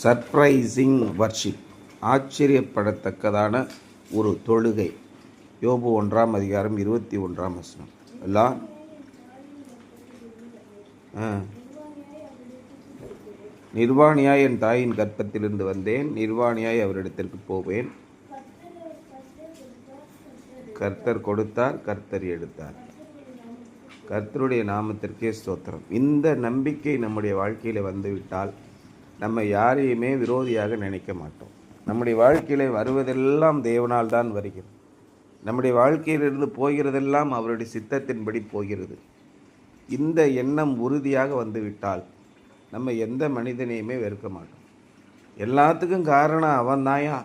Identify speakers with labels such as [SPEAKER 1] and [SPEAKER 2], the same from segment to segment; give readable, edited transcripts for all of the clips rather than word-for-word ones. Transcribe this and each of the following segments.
[SPEAKER 1] Surprising worship, ஆச்சரியப்படத்தக்கதான ஒரு தொழுகை. யோபு 1:21 எல்லாம் நிர்வாணியாய் என் தாயின் கர்ப்பத்திலிருந்து வந்தேன், நிர்வாணியாய் அவரிடத்திற்கு போவேன். கர்த்தர் கொடுத்தார், கர்த்தர் எடுத்தார். கர்த்தருடைய நாமத்திற்கே ஸ்தோத்திரம். இந்த நம்பிக்கை நம்முடைய வாழ்க்கையில் வந்துவிட்டால் நம்ம யாரையுமே விரோதியாக நினைக்க மாட்டோம். நம்முடைய வாழ்க்கையில் வருவதெல்லாம் தேவனால் தான் வருகிறது. நம்முடைய வாழ்க்கையிலிருந்து போகிறதெல்லாம் அவருடைய சித்தத்தின்படி போகிறது. இந்த எண்ணம் உறுதியாக வந்துவிட்டால் நம்ம எந்த மனிதனையுமே வெறுக்க மாட்டோம். எல்லாத்துக்கும் காரணம் அவன் தாயா,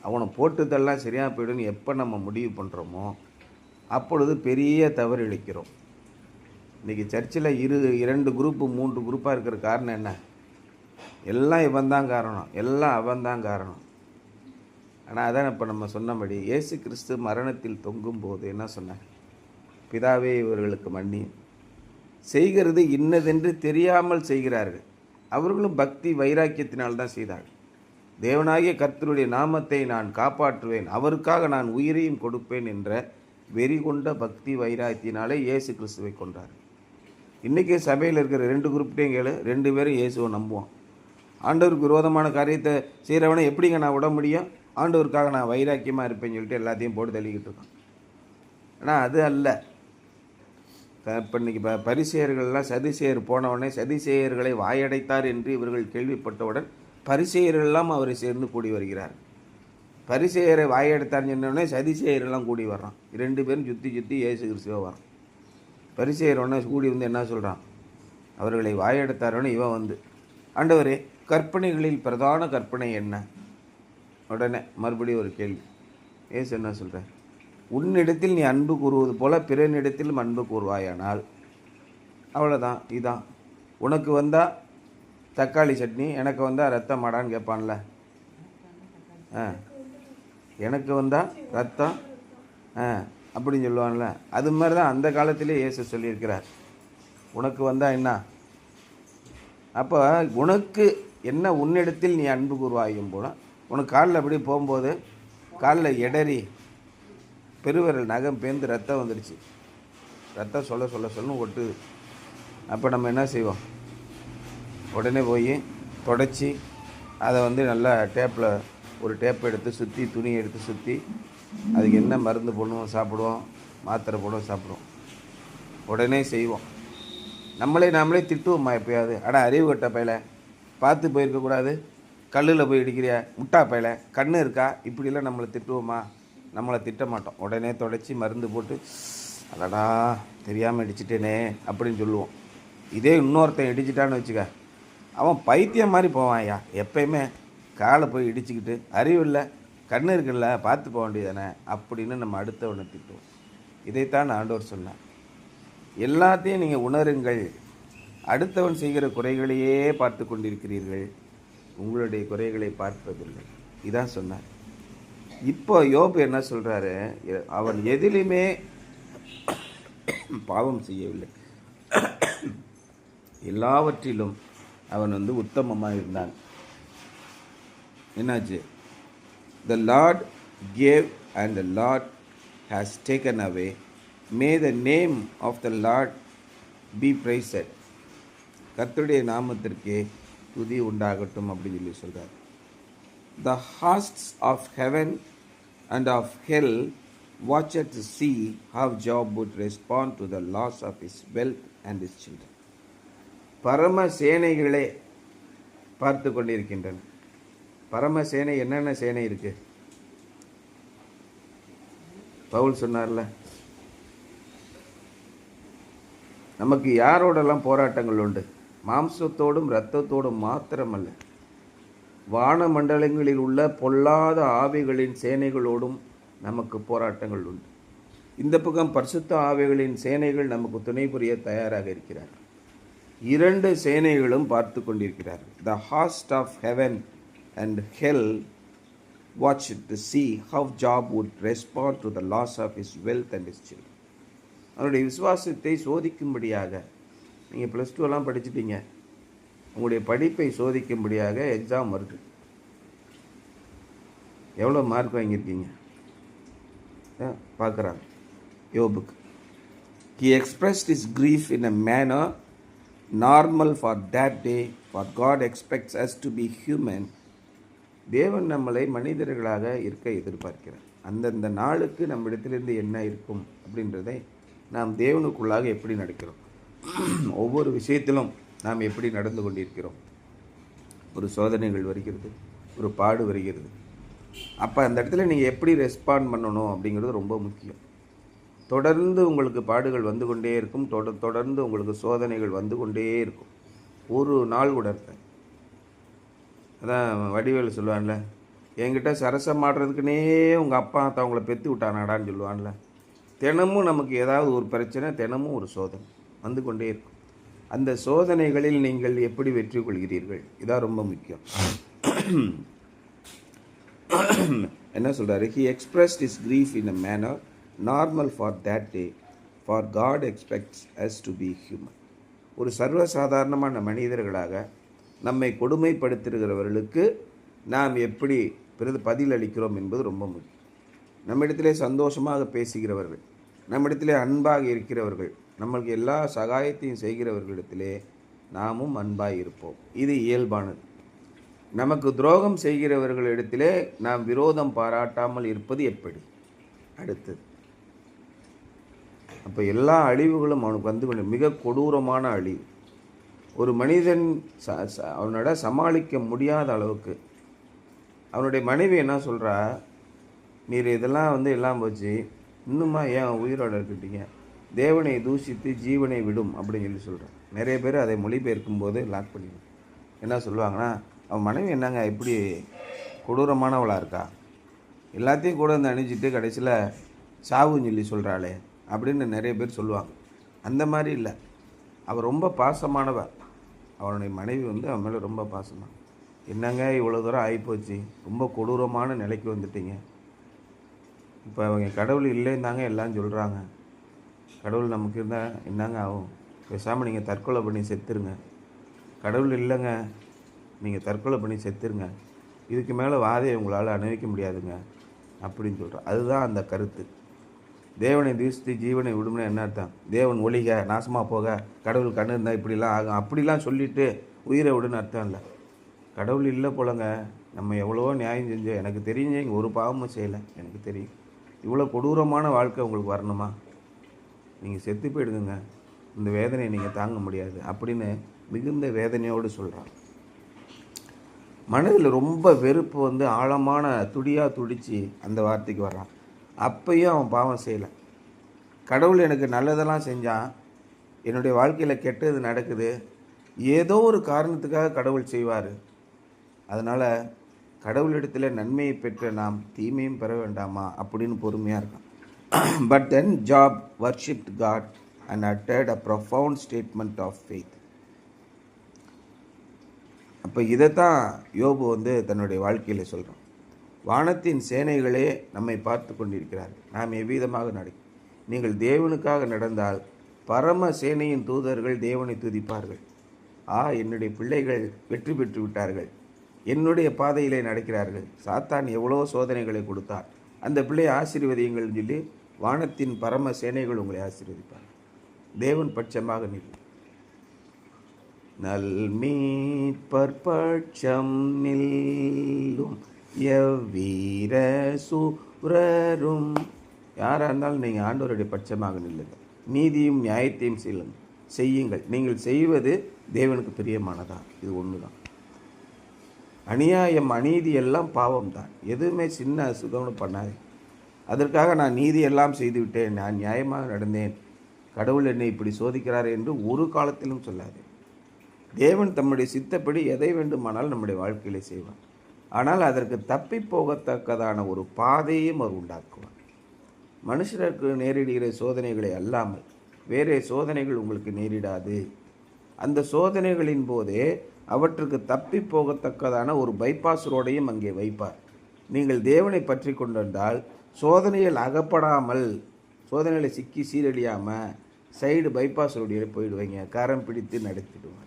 [SPEAKER 1] அவனை போட்டுதெல்லாம் சரியாக போய்டுன்னு எப்போ நம்ம முடிவு பண்ணுறோமோ அப்பொழுது பெரிய தவறு இழைக்கிறோம். இன்றைக்கி சர்ச்சில் 2 குரூப்பு 3 குரூப்பாக இருக்கிற காரணம் என்ன? எல்லாம் இவன் தான் காரணம், எல்லாம் அவன் தான் காரணம். ஆனால் அதான் இப்போ நம்ம சொன்னபடி இயேசு கிறிஸ்து மரணத்தில் தொங்கும் போது என்ன சொன்னார்? பிதாவே இவர்களுக்கு மன்னியும், செய்கிறது இன்னதென்று தெரியாமல் செய்கிறார்கள். அவர்களும் பக்தி வைராக்கியத்தினால் தான் செய்தார்கள். தேவனாகிய கர்த்தருடைய நாமத்தை நான் காப்பாற்றுவேன், அவருக்காக நான் உயிரையும் கொடுப்பேன் என்ற வெறி கொண்ட பக்தி வைராக்கியத்தினாலே இயேசு கிறிஸ்துவை கொண்டார். இன்றைக்கி சபையில் இருக்கிற 2 குரூப்டையும் கேளு, 2 பேரும் இயேசுவை நம்புவான். ஆண்டவருக்கு விரோதமான காரியத்தை செய்கிறவனை எப்படிங்க நான் விட முடியும்? ஆண்டவருக்காக நான் வைராக்கியமாக இருப்பேன்னு சொல்லிட்டு எல்லாத்தையும் போட்டு தள்ளிக்கிட்டு இருக்கான். ஆனால் அது அல்ல. இப்போ இன்றைக்கி பரிசேயர்கள்லாம் சதிசேயர் போனவுடனே சதிசேயர்களை வாயடைத்தார் என்று இவர்கள் கேள்விப்பட்டவுடன் பரிசேயர்கள்லாம் அவரை சேர்ந்து கூடி வருகிறார். பரிசேயரை வாயடைத்தார்னு சொன்னோடனே சதிசேயரெல்லாம் கூடி வர்றான். 2 பேரும் சுற்றி சுற்றி இயேசு கிறிஸ்துவை வரான். பரிசேயர் உடனே கூடி வந்து என்ன சொல்கிறான்? அவர்களை வாயடைத்தாரோன்னு இவன் வந்து, ஆண்டவரே கற்பனைகளில் பிரதான கற்பனை என்ன? உடனே மறுபடியும் ஒரு கேள்வி. ஏசு என்ன சொல்கிற? உன்னிடத்தில் நீ அன்பு கூறுவது போல பிறனிடத்திலும் அன்பு கூறுவாயானால், அவ்வளோதான். இதான் உனக்கு வந்தால் தக்காளி சட்னி, எனக்கு வந்தால் ரத்தம் மாடான்னு கேட்பான்ல. எனக்கு வந்தால் ரத்தம் அப்படின்னு சொல்லுவான்ல. அது மாதிரி தான் அந்த காலத்திலே இயேசு சொல்லியிருக்கிறார். உனக்கு வந்தால் என்ன? அப்போ உனக்கு என்ன, உன்னிடத்தில் நீ அன்பு கூறுவாயும் போல உனக்கு காலில் அப்படி போகும்போது காலில் இடறி பெருவிரல் நகம் பேர்ந்து ரத்தம் வந்துடுச்சு. ரத்தம் சொல்ல சொல்லணும் ஒட்டுது. அப்போ நம்ம என்ன செய்வோம்? உடனே போய் தொடச்சி அதை நல்லா டேப்பில் ஒரு டேப்பை எடுத்து சுற்றி, துணி எடுத்து சுற்றி, அதுக்கு என்ன மருந்து போடுவோம் சாப்பிடுவோம், மாத்திரை போடுவோம் சாப்பிடுவோம், உடனே செய்வோம். நாமளே திட்டுவோம்மா எப்போயாவது? ஆனால் அறிவு கட்ட பையல பார்த்து போயிருக்கக்கூடாது, கல்லில் போய் இடிக்கிறியா முட்டா பையல, கண்ணு இருக்கா, இப்படிலாம் நம்மளை திட்டுவோமா? நம்மளை திட்ட மாட்டோம். உடனே தொடச்சி மருந்து போட்டு, அடடா தெரியாமல் இடிச்சிட்டேனே அப்படின்னு சொல்லுவோம். இதே இன்னொருத்தன் இடிச்சிட்டான்னு வச்சுக்க, அவன் பைத்தியம் மாதிரி போவான். ஐயா எப்பயுமே காலை போய் இடிச்சுக்கிட்டு, அறிவு இல்லை, கண்ணு இருக்குல்ல, பார்த்து போக வேண்டியதானே அப்படின்னு நம்ம அடுத்தவனை திட்டுவோம். இதைத்தான் ஆண்டவர் சொன்னார். எல்லாத்தையும் நீங்கள் உணருங்கள். அடுத்தவன் செய்கிற குறைகளையே பார்த்து கொண்டிருக்கிறீர்கள், உங்களுடைய குறைகளை பார்ப்பதில்லை. இதான் சொன்னார். இப்போ யோபு என்ன சொல்கிறாரு? அவன் எதிலுமே பாவம் செய்யவில்லை, எல்லாவற்றிலும் அவன் உத்தமமாக இருந்தான். என்னாச்சு? The Lord gave and the Lord has taken away. May the name of the Lord be praised. கர்த்தருடைய நாமத்திற்கே துதி உண்டாகட்டும் அப்படின்னு சொல்லி சொல்கிறார். The hosts of heaven and of hell watched to see how Job would respond to the loss of his wealth and his children. பரம சேனைகளே பார்த்து கொண்டிருக்கின்றன. பரம சேனை என்னென்ன சேனை இருக்கு? பவுல் சொன்னார்ல, நமக்கு யாரோடெல்லாம் போராட்டங்கள் உண்டு? மாம்சத்தோடும் இரத்தத்தோடும் மாத்திரமல்ல, வான மண்டலங்களில் உள்ள பொல்லாத ஆவிகளின் சேனைகளோடும் நமக்கு போராட்டங்கள் உண்டு. இந்த பக்கம் பரிசுத்த ஆவிகளின் சேனைகள் நமக்கு துணை புரிய தயாராக இருக்கிறார். 2 சேனைகளும் பார்த்து கொண்டிருக்கிறார். The host of heaven and hell watched to see how Job would respond to the loss of his wealth and his children. அவருடைய விசுவாசத்தை சோதிக்கும்படியாக. நீங்கள் +2 படிச்சிட்டீங்க. உங்களுடைய படிப்பை சோதிக்கும்படியாக எக்ஸாம் வருது. எவ்வளோ மார்க் வாங்கியிருக்கீங்க பார்க்குறாங்க யோபுக்கு. He expressed his grief in a manner normal for that day, for God expects us to be human. தேவன் நம்மளை மனிதர்களாக இருக்க எதிர்பார்க்கிறார். அந்தந்த நாளுக்கு நம்மிடத்திலிருந்து என்ன இருக்கும் அப்படின்றதை நாம் தேவனுக்குள்ளாக எப்படி நடக்கிறோம், ஒவ்வொரு விஷயத்திலும் நாம் எப்படி நடந்து கொண்டிருக்கிறோம். ஒரு சோதனைகள் வருகிறது, ஒரு பாடு வருகிறது. அப்போ அந்த இடத்துல நீங்கள் எப்படி ரெஸ்பாண்ட் பண்ணணும் அப்படிங்கிறது ரொம்ப முக்கியம். தொடர்ந்து உங்களுக்கு பாடுகள் வந்து கொண்டே இருக்கும், தொடர்ந்து உங்களுக்கு சோதனைகள் வந்து கொண்டே இருக்கும். ஒரு நாள் கூட இருக்காது. அதான் வடிவேலு சொல்லுவான்ல, என்கிட்ட சரசம் ஆடுறதுக்குனே உங்கள் அப்பா அவங்கள பெற்று விட்டானாடான்னு சொல்லுவான்ல. தினமும் நமக்கு ஏதாவது ஒரு பிரச்சனை, தினமும் ஒரு சோதனை வந்து கொண்டே இருக்கும். அந்த சோதனைகளில் நீங்கள் எப்படி வெற்றி கொள்கிறீர்கள், இதான் ரொம்ப முக்கியம். என்ன சொல்கிறாரு? He expressed his grief in a manner normal for that day, for God expects us to be human. ஒரு சர்வசாதாரணமான மனிதர்களாக நம்மை கொடுமைப்படுத்துகிறவர்களுக்கு நாம் எப்படி பதில் அளிக்கிறோம் என்பது ரொம்ப முக்கியம். நம்மிடத்திலே சந்தோஷமாக பேசுகிறவர்கள், நம்மிடத்திலே அன்பாக இருக்கிறவர்கள், நம்மளுக்கு எல்லா சகாயத்தையும் செய்கிறவர்களிடத்திலே நாமும் அன்பாக இருப்போம். இது இயல்பானது. நமக்கு துரோகம் செய்கிறவர்களிடத்திலே நாம் விரோதம் பாராட்டாமல் இருப்பது எப்படி? அடுத்தது. அப்போ எல்லா அழிவுகளும் அவனுக்கு வந்து கொண்டு மிக கொடூரமான அழிவு. ஒரு மனிதன் அவனோட சமாளிக்க முடியாத அளவுக்கு அவனுடைய மனைவி என்ன சொல்கிறா, நீர் இதெல்லாம் எல்லாம் போச்சு, இன்னுமா ஏன் உயிரோடு இருக்கிட்டீங்க, தேவனை தூஷித்து ஜீவனை விடும் அப்படின்னு சொல்கிறான். நிறைய பேர் அதை மொழிபெயர்க்கும் போது லாக் பண்ணிடுவோம். என்ன சொல்லுவாங்கன்னா, அவன் மனைவி என்னங்க இப்படி கொடூரமானவளாக இருக்கா, எல்லாத்தையும் கூட வந்து அணிஞ்சிட்டு கடைசியில் சாவுன்னு சொல்லி சொல்கிறாளே அப்படின்னு நிறைய பேர் சொல்லுவாங்க. அந்த மாதிரி இல்லை, அவள் ரொம்ப பாசமானவள். அவனுடைய மனைவி அவன் மேலே ரொம்ப பாசமாக, என்னங்க இவ்வளோ தூரம் ஆகிப்போச்சு, ரொம்ப கொடூரமான நிலைக்கு வந்துட்டீங்க, இப்போ அவங்க கடவுள் இல்லைன்னாங்க எல்லாம் சொல்கிறாங்க, கடவுள் நமக்கு இருந்தால் என்னங்க ஆகும், பேசாமல் நீங்கள் தற்கொலை பண்ணி செத்துருங்க, கடவுள் இல்லைங்க நீங்கள் தற்கொலை பண்ணி செத்துருங்க, இதுக்கு மேலே வாதையை உங்களால் அனுபவிக்க முடியாதுங்க அப்படின்னு சொல்கிறோம். அதுதான் அந்த கருத்து. தேவனை தூஷித்து ஜீவனை விடும்னா என்ன அர்த்தம்? தேவன் ஒளிக நாசமாக போக, கடவுள் கண்ணு இருந்தால் இப்படிலாம் ஆகும் அப்படிலாம் சொல்லிவிட்டு உயிரை விடுன்னு அர்த்தம் இல்லை. கடவுள் இல்லை போலங்க, நம்ம எவ்வளவோ நியாயம் செஞ்சோம், எனக்கு தெரிஞ்ச இங்கே ஒரு பாவமும் செய்யலை, எனக்கு தெரியும், இவ்வளோ கொடூரமான வாழ்க்கை உங்களுக்கு வரணுமா, நீங்கள் செத்து போயிடுங்க, இந்த வேதனையை நீங்கள் தாங்க முடியாது அப்படின்னு மிகுந்த வேதனையோடு சொல்கிறான். மனதில் ரொம்ப வெறுப்பு ஆழமான துடியாக துடித்து அந்த வார்த்தைக்கு வர்றான். அப்பையும் அவன் பாவம் செய்யலை. கடவுள் எனக்கு நல்லதெல்லாம் செஞ்சான், என்னுடைய வாழ்க்கையில் கெட்டது நடக்குது, ஏதோ ஒரு காரணத்துக்காக கடவுள் செய்வார், அதனால் கடவுளிடத்தில் நன்மையை பெற்ற நாம் தீமையும் பெற வேண்டாமா அப்படின்னு பொறுமையாக இருக்கான். But then Job worshipped God and uttered a profound statement of faith. அப்போ இதைத்தான் யோபு தன்னுடைய வாழ்க்கையில் சொல்கிறான். வானத்தின் சேனைகளே நம்மை பார்த்து கொண்டிருக்கிறார்கள், நாம் எவ்விதமாக நடக்கும். நீங்கள் தேவனுக்காக நடந்தால் பரம சேனையின் தூதர்கள் தேவனை துதிப்பார்கள். என்னுடைய பிள்ளைகள் வெற்றி பெற்று விட்டார்கள், என்னுடைய பாதையிலே நடக்கிறார்கள். சாத்தான் எவ்வளோ சோதனைகளை கொடுத்தார், அந்த பிள்ளையை ஆசீர்வதியுங்கள் சொல்லி வானத்தின் பரம சேனைகள் உங்களை ஆசீர்வதிப்பார். தேவன் பட்சமாக நில். நல்மீட்பர் பட்சம் நில்லும் எவ்வீர சூரரும். யாராக இருந்தாலும் நீங்கள் ஆண்டவருடைய பட்சமாக நில்லுங்கள், நீதியும் நியாயத்தையும் செய்யுங்கள். நீங்கள் செய்வது தேவனுக்கு பிரியமானதா? இது ஒன்று தான். அநியாயம் அநீதி எல்லாம் பாவம் தான், எதுவுமே சின்ன சுகம்னு பண்ணாது. அதற்காக நான் நீதி எல்லாம் செய்து விட்டேன், நான் நியாயமாக நடந்தேன், கடவுள் என்னை இப்படி சோதிக்கிறார் என்று ஒரு காலத்திலும் சொல்லாது. தேவன் தம்முடைய சித்தப்படி எதை வேண்டுமானால் நம்முடைய வாழ்க்கையிலே செய்வார். ஆனால் அதற்கு தப்பி போகத்தக்கதான ஒரு பாதையும் அவர் உண்டாக்குவார். மனுஷருக்கு நேரிடுகிற சோதனைகளை அல்லாமல் வேறே சோதனைகள் உங்களுக்கு நேரிடாது. அந்த சோதனைகளின் போதே அவற்றுக்கு தப்பி போகத்தக்கதான ஒரு பைபாஸ் ரோடையும் அங்கே வைப்பார். நீங்கள் தேவனை பற்றி கொண்டிருந்தால் சோதனையில் அகப்படாமல், சோதனையில் சிக்கி சீரடியாமல் சைடு பைபாஸ் ரோடியில் போயிடுவீங்க, கரம் பிடித்து நடத்திடுவார்.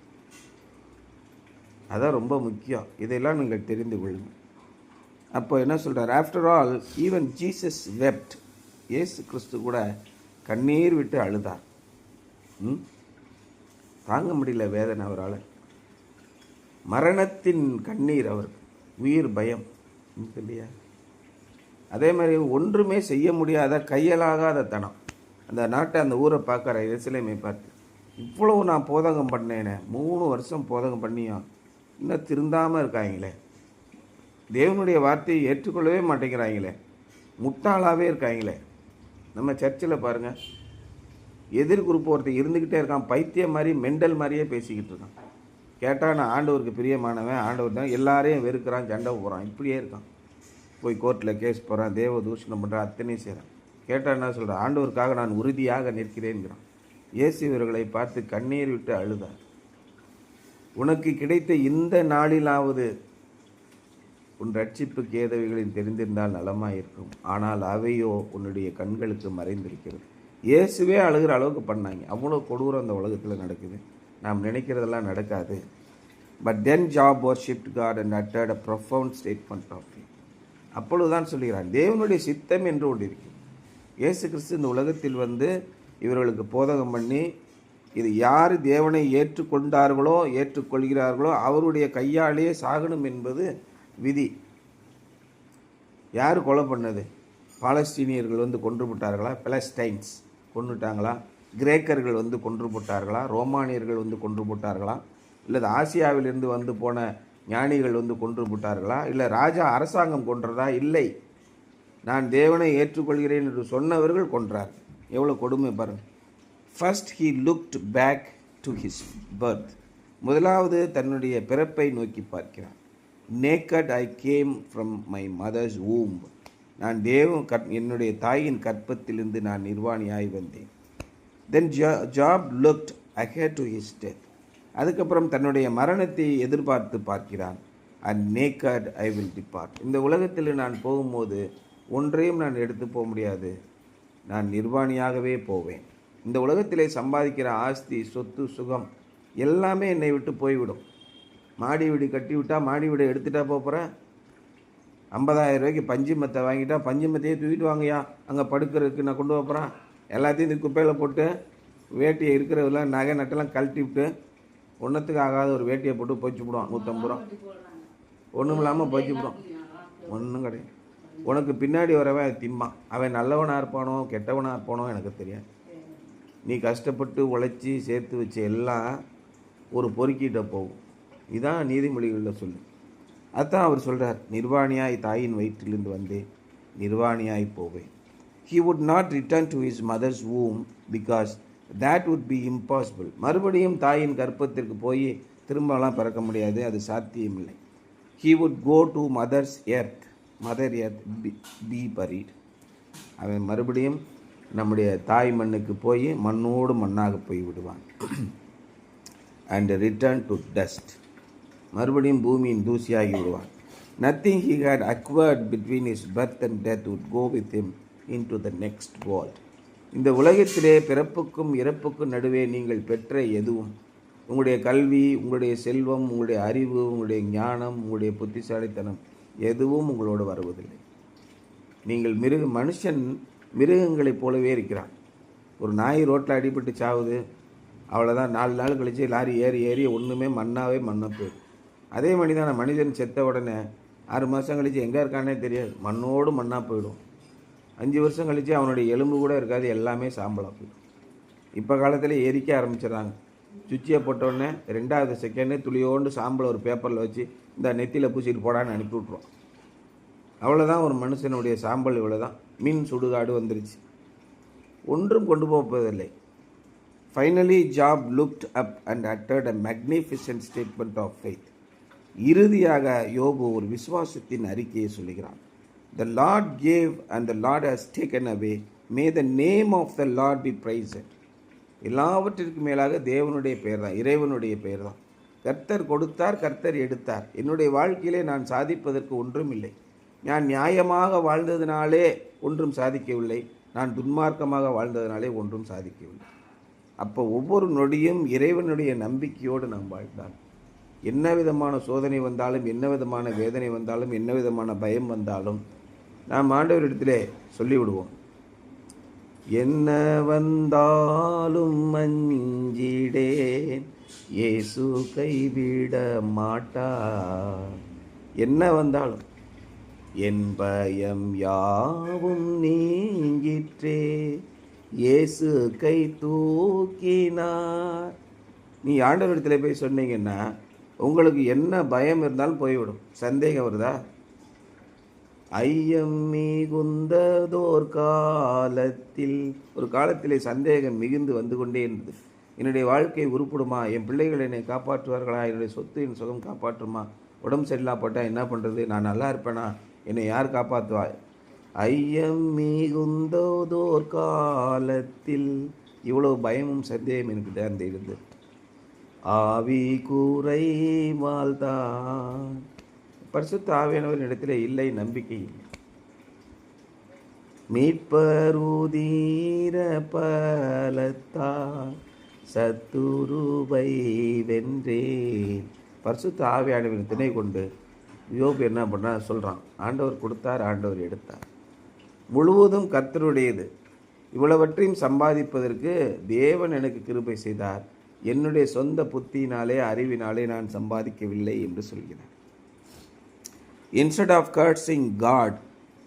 [SPEAKER 1] அதான் ரொம்ப முக்கியம். இதையெல்லாம் நீங்கள் தெரிந்து கொள்ளுங்கள். அப்போ என்ன சொல்கிறார்? After all even Jesus wept. Yesu Kristu கூட கண்ணீர் விட்டு அழுதார். தாங்க முடியல வேதனை அவரால். மரணத்தின் கண்ணீர் அவருக்கு, உயிர் பயம் இல்லையா? அதே மாதிரி ஒன்றுமே செய்ய முடியாத கையலாகாத தனம். அந்த நாட்டை, அந்த ஊரை பார்க்குற எருசலேமை பார்த்து, இவ்வளவு நான் போதகம் பண்ணேனே, 3 வருஷம் போதகம் பண்ணியும் இன்னும் திருந்தாமல் இருக்காங்களே, தேவனுடைய வார்த்தையை ஏற்றுக்கொள்ளவே மாட்டேங்கிறாங்களே, முட்டாளாகவே இருக்காங்களே. நம்ம சர்ச்சில் பாருங்கள், எதிர் குரூப் ஒருத்தர் இருந்துக்கிட்டே இருக்கான், பைத்தியம் மாதிரி மெண்டல் மாதிரியே பேசிக்கிட்டு இருக்கான். கேட்டால் நான் ஆண்டவருக்கு பிரியமானவன், ஆண்டவர் தான், எல்லாரையும் வெறுக்கிறான், சண்டை போகிறான், இப்படியே இருக்கான். போய் கோர்ட்டில் கேஸ் போகிறான், தேவ தூஷணம் பண்ணுறான், அத்தனையும் செய்கிறான். கேட்டால் என்ன சொல்கிறான்? ஆண்டவருக்காக நான் உறுதியாக நிற்கிறேன்கிறான். இயேசு இவர்களை பார்த்து கண்ணீர் விட்டு அழுதார். உனக்கு கிடைத்த இந்த நாளிலாவது உன் ரட்சிப்புக்கு ஏதவைகளின் தெரிந்திருந்தால் நலமாயிருக்கும், ஆனால் அவையோ உன்னுடைய கண்களுக்கு மறைந்திருக்கிறது. இயேசுவே அழுகிற அளவுக்கு பண்ணாங்க. அவ்வளோ கொடூரம் அந்த உலகத்தில் நடக்குது. நாம் நினைக்கிறதெல்லாம் நடக்காது. But then Job worshipped God and uttered a profound statement of faith. அப்பொழுதுதான் சொல்கிறான், தேவனுடைய சித்தம் என்று ஒன்று இருக்கு. இயேசு கிறிஸ்து இந்த உலகத்தில் வந்து இவர்களுக்கு போதகம் பண்ணி, இது யார் தேவனை ஏற்றுக்கொண்டார்களோ ஏற்றுக்கொள்கிறார்களோ அவருடைய கையாலே சாகணும் என்பது விதி. யார் கொலை பண்ணது? பாலஸ்தீனியர்கள் வந்து கொன்று போட்டார்களா? பெலஸ்டைன்ஸ் கொண்டுட்டாங்களா? கிரேக்கர்கள் வந்து கொன்று போட்டார்களா? ரோமானியர்கள் வந்து கொன்று போட்டார்களா? இல்லை ஆசியாவிலிருந்து வந்து போன ஞானிகள் வந்து கொன்று போட்டார்களா? இல்லை ராஜா அரசாங்கம் கொன்றதா? இல்லை, நான் தேவனை ஏற்றுக்கொள்கிறேன் என்று சொன்னவர்கள் கொன்றார். எவ்வளோ கொடுமை பாருங்கள். First he looked back to his birth. முதலாவது தன்னுடைய பிறப்பை நோக்கி பார்க்கிறார். Naked I came from my mother's womb. நான் என்னுடைய தாயின் கற்பத்திலிருந்து நான் நிர்வாணியாய் வந்தேன். Then Job looked ahead to his death. அதுக்கப்புறம் தன்னுடைய மரணத்தை எதிர்பார்த்து பார்க்கிறான். And naked I will depart. இந்த உலகத்தில் நான் போகும்போது ஒன்றையும் நான் எடுத்து போக முடியாது, நான் நிர்வாணியாகவே போவேன். இந்த உலகத்திலே சம்பாதிக்கிற ஆஸ்தி, சொத்து, சுகம் எல்லாமே என்னை விட்டு போய்விடும். மாடி வீடு கட்டி விட்டால் மாடி வீடு எடுத்துகிட்டா போகிறேன். 50,000 ரூபாய்க்கு பஞ்சு மெத்தை வாங்கிட்டா பஞ்சு மெத்தையே தூக்கிட்டு வாங்கயா, அங்கே படுக்கிறதுக்கு நான் கொண்டு போகிறேன். எல்லாத்தையும் இந்த குப்பையில் போட்டு வேட்டியை இருக்கிறதெல்லாம் நகை நட்டெல்லாம் கழட்டி விட்டு ஒன்றத்துக்கு ஆகாத ஒரு வேட்டியை போட்டு போய்ச்சி விடுவான். 150 ரூபா ஒன்றும் இல்லாமல் போய்ச்சி விடுவான். ஒன்றும் கிடையாது. உனக்கு பின்னாடி வரவன் அது திம்பான். அவன் நல்லவனாக இருப்பானோ கெட்டவனாக இருப்பானோ எனக்கு தெரியாது. நீ கஷ்டப்பட்டு உழைச்சி சேர்த்து வச்ச எல்லாம் ஒரு பொறுக்கிட்ட போகும். இதுதான் நீதிமொழிகளில் சொல்லு. அதுதான் அவர் சொல்கிறார், நிர்வாணியாய் தாயின் வயிற்றிலிருந்து வந்தேன், நிர்வாணியாய் போவேன். He would not return to his mother's womb because that would be impossible. மறுபடியும் தாயின் கர்ப்பத்திற்கு போய் திரும்பலாம் பிறக்க முடியாது, அது சாத்தியமில்லை. He would go to mother earth be buried. அவன் மறுபடியும் நம்முடைய தாய் மண்ணுக்கு போய் மண்ணோடு மண்ணாக போய் விடுவான். and return to dust. மறுபடியும் பூமியின் தூசியாகி விடுவான். Nothing he had acquired between his birth and death would go with him into the next world. இந்த உலகத்திலே பிறப்புக்கும் இறப்புக்கும் நடுவே நீங்கள் பெற்ற எதுவும், உங்களுடைய கல்வி, உங்களுடைய செல்வம், உங்களுடைய அறிவு, உங்களுடைய ஞானம், உங்களுடைய புத்திசாலித்தனம் எதுவும் உங்களோடு வருவதில்லை. நீங்கள் மனுஷன் மிருகங்களைப் போலவே இருக்கிறான். ஒரு நாய் ரோட்டில் அடிபட்டு சாவுது, அவ்வளோதான். 4 நாள் கழித்து லாரி ஏறி ஒன்றுமே மண்ணாகவே போயிடும். அதே மனிதன் செத்த உடனே 6 மாதம் கழித்து எங்கே இருக்கானே தெரியாது, மண்ணோடு மண்ணாக போயிடும். 5 வருஷம் கழித்து அவனுடைய எலும்பு கூட இருக்காது, எல்லாமே சாம்பலாக போயிடும். இப்போ காலத்தில் எரிக்க ஆரம்பிச்சிடறாங்க. சுவிட்சியை போட்டோடனே 2வது செகண்டே துளியோண்டு சாம்பலை ஒரு பேப்பரில் வச்சு இந்த நெத்தியில் பூசிட்டு போடான்னு அனுப்பி விட்ருவோம். அவ்வளோதான் ஒரு மனுஷனுடைய சாம்பல். இவ்வளோதான். மின் சுடுகாடு வந்துருச்சு, ஒன்றும் கொண்டு போவதில்லை. Finally, Job looked up and uttered a magnificent statement of faith. இறுதியாக யோபு ஒரு விசுவாசத்தின் அறிக்கையை சொல்கிறான். The Lord gave and the Lord has taken away. May the name of the Lord be praised. எல்லாவற்றிற்கு மேலாக தேவனுடைய பெயர் தான், இறைவனுடைய பெயர் தான். கர்த்தர் கொடுத்தார், கர்த்தர் எடுத்தார். என்னுடைய வாழ்க்கையிலே நான் சாதிப்பதற்கு ஒன்றும் இல்லை. நான் நியாயமாக வாழ்ந்ததினாலே ஒன்றும் சாதிக்கவில்லை, நான் துன்மார்க்கமாக வாழ்ந்ததினாலே ஒன்றும் சாதிக்கவில்லை. அப்போ ஒவ்வொரு நொடியும் இறைவனுடைய நம்பிக்கையோடு நாம் வாழ்ந்தால் என்ன விதமான சோதனை வந்தாலும், என்ன விதமான வேதனை வந்தாலும், என்ன விதமான பயம் வந்தாலும் நாம் ஆண்டவரிடத்திலே சொல்லிவிடுவோம். என்ன வந்தாலும் மஞ்சிடேன், இயேசு கைவிட மாட்டார். என்ன வந்தாலும் என் பயம் யாவும் நீங்கிற்றே, இயேசு கை தூக்கினார். நீ ஆண்டவரிடத்தில் போய் சொன்னீங்கன்னா உங்களுக்கு என்ன பயம் இருந்தாலும் போய்விடும். சந்தேகம் வருதா? ஐயம் மிகுந்ததோர் காலத்தில், ஒரு காலத்திலே சந்தேகம் மிகுந்து வந்து கொண்டே இருந்தது. என்னுடைய வாழ்க்கை உருப்படுமா? என் பிள்ளைகள் என்னை காப்பாற்றுவார்களா? என்னுடைய சொத்து என் சுகம் காப்பாற்றுமா? உடம்பு சரியில்லா போட்டால் என்ன பண்ணுறது? நான் நல்லா இருப்பேனா? என்னை யார் காப்பாற்றுவா? ஐயம் மிகுந்ததோர் காலத்தில், இவ்வளவு பயமும் சந்தேகம் எனக்கு தான் இருந்தது. ஆவி கூரை வாழ்தான். பரிசுத்த ஆவியானவரின் இடத்திலே இல்லை, நம்பிக்கை இல்லை. மீட்பருதீர பலத்தால் சத்துருவை வென்றேன். பரிசுத்த ஆவியானவரின் துணை கொண்டு யோபு என்ன பண்ண சொல்கிறான்? ஆண்டவர் கொடுத்தார், ஆண்டவர் எடுத்தார், முழுவதும் கர்த்தருடையது. இவ்வளவற்றையும் சம்பாதிப்பதற்கு தேவன் எனக்கு கிருபை செய்தார். என்னுடைய சொந்த புத்தியினாலே அறிவினாலே நான் சம்பாதிக்கவில்லை என்று சொல்கிறார். Instead of cursing God,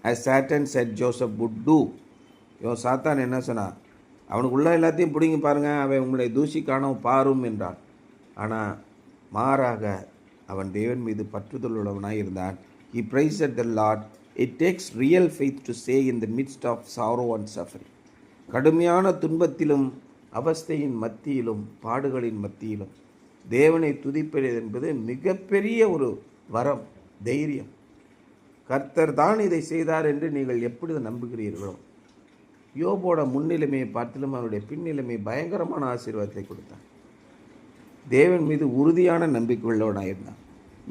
[SPEAKER 1] as Satan said Joseph would do, சாத்தான் என்ன சொன்னான்? அவனுக்குள்ள எல்லாத்தையும் பிடிங்கி பாருங்க, அவன் உங்களை தூசி காணவும் பாரும் என்றான். ஆனால் மாறாக அவன் தேவன் மீது பற்றுதல் உள்ளவனாய் இருந்தான். He praised the Lord. It takes real faith to say in the midst of sorrow and suffering. கடுமையான துன்பத்திலும் அவஸ்தையின் மத்தியிலும் பாடுகளின் மத்தியிலும் தேவனை துதிப்பது என்பது மிகப்பெரிய ஒரு வரம், தைரியம். கர்த்தர் தான் இதை செய்தார் என்று நீங்கள் எப்படி நம்புகிறீர்களோ? யோபோட முன்னிலைமையை பார்த்திலும் அவருடைய பின்னிலைமை பயங்கரமான ஆசீர்வாதத்தை கொடுத்தார். தேவன் மீது உறுதியான நம்பிக்கை உள்ளவனாயிருந்தான்.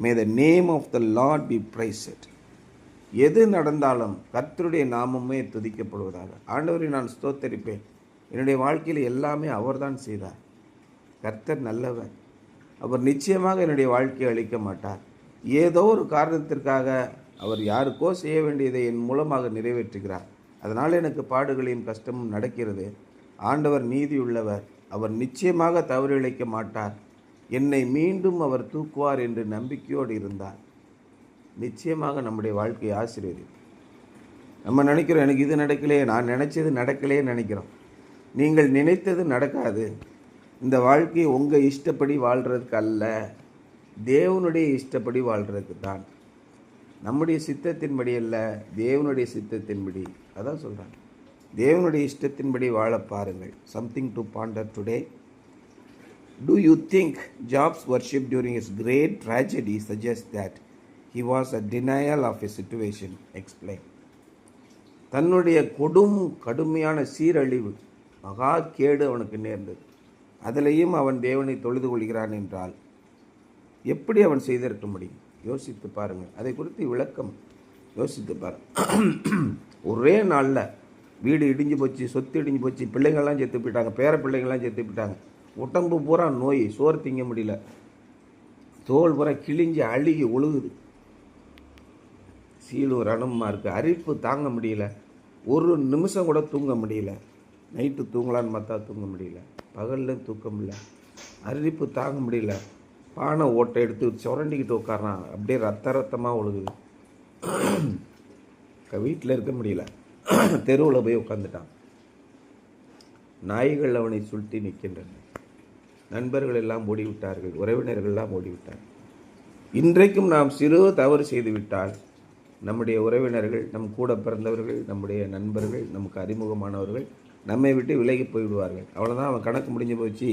[SPEAKER 1] May the name of the lord be praised. எது நடந்தாலும் கர்த்தருடைய நாமமே துதிக்கப்படுவதாக. ஆண்டவரை நான் ஸ்தோத்தரிப்பேன். என்னுடைய வாழ்க்கையில் எல்லாமே அவர்தான் செய்தார். கர்த்தர் நல்லவர். அவர் நிச்சயமாக என்னுடைய வாழ்க்கையை அளிக்க மாட்டார். ஏதோ ஒரு காரணத்திற்காக அவர் யாருக்கோ செய்ய வேண்டியதை என் மூலமாக நிறைவேற்றுகிறார். அதனால் எனக்கு பாடுகளையும் கஷ்டமும் நடக்கிறது. ஆண்டவர் நீதியுள்ளவர். அவர் நிச்சயமாக தவறு இழைக்க மாட்டார். என்னை மீண்டும் அவர் தூக்குவார் என்று நம்பிக்கையோடு இருந்தார். நிச்சயமாக நம்முடைய வாழ்க்கையை ஆசீர்வதிக்கும். நம்ம நினைக்கிறோம், எனக்கு இது நடக்கலையே, நான் நினைச்சது நடக்கலையே நினைக்கிறோம். நீங்கள் நினைத்தது நடக்காது. இந்த வாழ்க்கையை உங்கள் இஷ்டப்படி வாழ்கிறதுக்கு அல்ல, தேவனுடைய இஷ்டப்படி வாழ்கிறதுக்கு தான். நம்முடைய சித்தத்தின்படி அல்ல, தேவனுடைய சித்தத்தின்படி. அதான் சொல்கிறாங்க, தேவனுடைய இஷ்டத்தின்படி வாழ பாருங்கள். Something to Pander today. Do you think Job's worship during his great tragedy suggests that he was a denial of his situation? Explain. தன்னுடைய கடுமையான சீரழிவு, மகா கேடு அவனுக்கு நேர்ந்தது. அதிலையும் அவன் தேவனை தொழுது கொள்கிறான் என்றால் எப்படி அவன் செய்திருக்க முடியும்? யோசித்து பாருங்கள். அதை குறித்து விளக்கம் யோசித்து பாருங்கள். ஒரே நாளில் வீடு இடிஞ்சு போச்சு, சொத்து இடிஞ்சு போச்சு, பிள்ளைங்கள்லாம் செத்து போயிட்டாங்க, பேர பிள்ளைங்கள்லாம் செத்து போயிட்டாங்க. உடம்பு பூரா நோய், சோறு திங்க முடியல, தோல் பூரா கிழிஞ்சு அழுகி ஒழுகுது, சீலு ரணமாக இருக்குது, அரிப்பு தாங்க முடியல, ஒரு நிமிஷம் கூட தூங்க முடியல. நைட்டு தூங்கலான்னு பார்த்தா தூங்க முடியல, பகலில் தூக்கம் இல்லை, அரிப்பு தாங்க முடியல. பானை ஓட்டை எடுத்து சுரண்டிக்கிட்டு உட்காரான், அப்படியே ரத்தமாக ஒழுகுது. வீட்டில் இருக்க முடியல, தெருவில் போய் உட்காந்துட்டான். நாய்கள் அவனை சுட்டி நிற்கின்றன. நண்பர்கள் எல்லாம் ஓடிவிட்டார்கள், உறவினர்கள் எல்லாம் ஓடிவிட்டார்கள். இன்றைக்கும் நாம் சிறு தவறு செய்துவிட்டால் நம்முடைய உறவினர்கள், நம் கூட பிறந்தவர்கள், நம்முடைய நண்பர்கள், நமக்கு அறிமுகமானவர்கள் நம்மை விட்டு விலகி போய்விடுவார்கள். அவ்வளோதான், அவன் கணக்கு முடிஞ்சு போச்சு.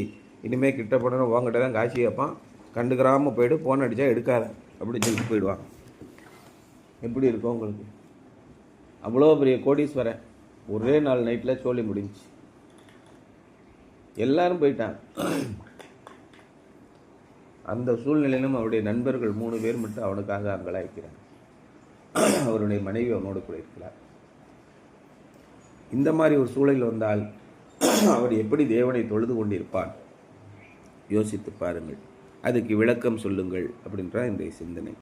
[SPEAKER 1] இனிமேல் கிட்ட போனோம் வாங்கிட்ட தான் காட்சி கேட்பான். கண்டுக்கிறாமல் போய்ட்டு ஃபோன் அடித்தா எடுக்காத அப்படின்னு சொல்லிட்டு போயிடுவாங்க. எப்படி இருக்கும் உங்களுக்கு? அவ்வளோ பெரிய கோடீஸ்வரன் ஒரே நாள் நைட்டில் சோழி முடிஞ்சிச்சு, எல்லாரும் போயிட்டாங்க. அந்த சூழ்நிலையிலும் அவருடைய நண்பர்கள் 3 பேர் மட்டும் அவனுக்காக அங்கலாய்க்கிறார். அவருடைய மனைவி அவனோடு கூட இருக்கிறார். இந்த மாதிரி ஒரு சூழல் வந்தால் அவர் எப்படி தேவனை தொழுது கொண்டிருப்பான்? யோசித்து பாருங்கள். அதுக்கு விளக்கம் சொல்லுங்கள் அப்படின்ற இன்றைய சிந்தனை.